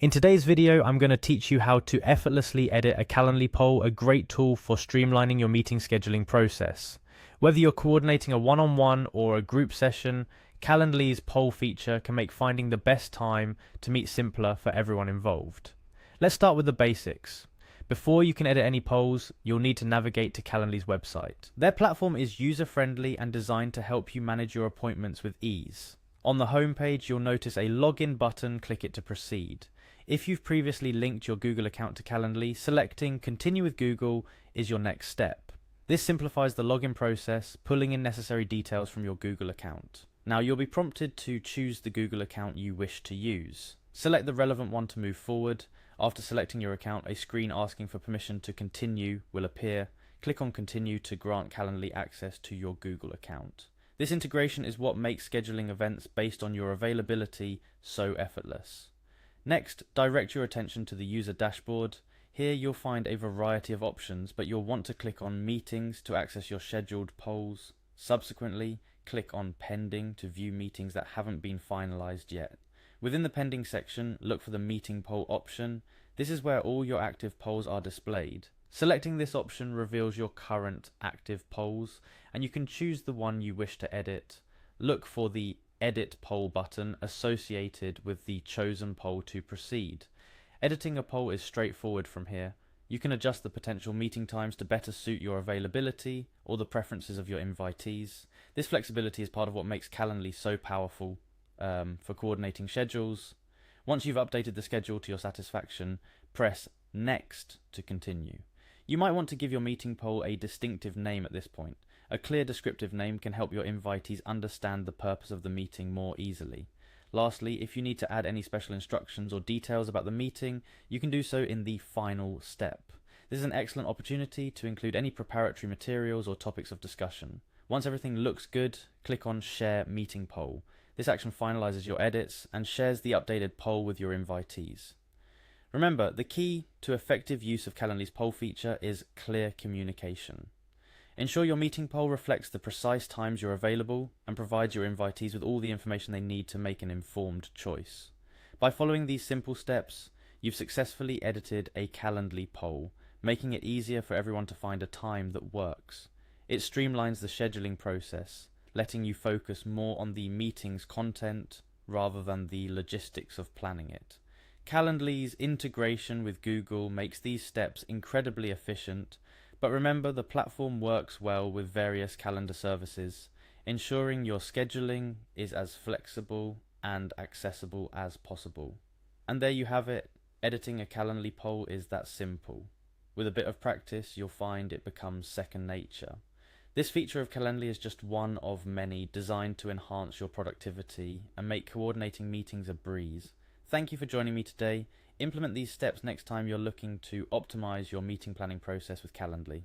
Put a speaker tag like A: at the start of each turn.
A: In today's video, I'm going to teach you how to effortlessly edit a Calendly poll, a great tool for streamlining your meeting scheduling process. Whether you're coordinating a one-on-one or a group session, Calendly's poll feature can make finding the best time to meet simpler for everyone involved. Let's start with the basics. Before you can edit any polls, you'll need to navigate to Calendly's website. Their platform is user-friendly and designed to help you manage your appointments with ease. On the homepage, you'll notice a login button, click it to proceed. If you've previously linked your Google account to Calendly, selecting Continue with Google is your next step. This simplifies the login process, pulling in necessary details from your Google account. Now you'll be prompted to choose the Google account you wish to use. Select the relevant one to move forward. After selecting your account, a screen asking for permission to continue will appear. Click on Continue to grant Calendly access to your Google account. This integration is what makes scheduling events based on your availability so effortless. Next, direct your attention to the user dashboard. Here you'll find a variety of options, but you'll want to click on Meetings to access your scheduled polls. Subsequently, click on Pending to view meetings that haven't been finalized yet. Within the Pending section, look for the Meeting Poll option. This is where all your active polls are displayed. Selecting this option reveals your current active polls, and you can choose the one you wish to edit. Look for the Edit Poll button associated with the chosen poll to proceed. Editing a poll is straightforward from here. You can adjust the potential meeting times to better suit your availability or the preferences of your invitees. This flexibility is part of what makes Calendly so powerful for coordinating schedules. Once you've updated the schedule to your satisfaction, press Next to continue. You might want to give your meeting poll a distinctive name at this point. A clear descriptive name can help your invitees understand the purpose of the meeting more easily. Lastly, if you need to add any special instructions or details about the meeting, you can do so in the final step. This is an excellent opportunity to include any preparatory materials or topics of discussion. Once everything looks good, click on Share Meeting Poll. This action finalizes your edits and shares the updated poll with your invitees. Remember, the key to effective use of Calendly's poll feature is clear communication. Ensure your meeting poll reflects the precise times you're available and provides your invitees with all the information they need to make an informed choice. By following these simple steps, you've successfully edited a Calendly poll, making it easier for everyone to find a time that works. It streamlines the scheduling process, letting you focus more on the meeting's content rather than the logistics of planning it. Calendly's integration with Google makes these steps incredibly efficient, but remember, the platform works well with various calendar services, ensuring your scheduling is as flexible and accessible as possible. And there you have it. Editing a Calendly poll is that simple. With a bit of practice, you'll find it becomes second nature. This feature of Calendly is just one of many designed to enhance your productivity and make coordinating meetings a breeze. Thank you for joining me today. Implement these steps next time you're looking to optimize your meeting planning process with Calendly.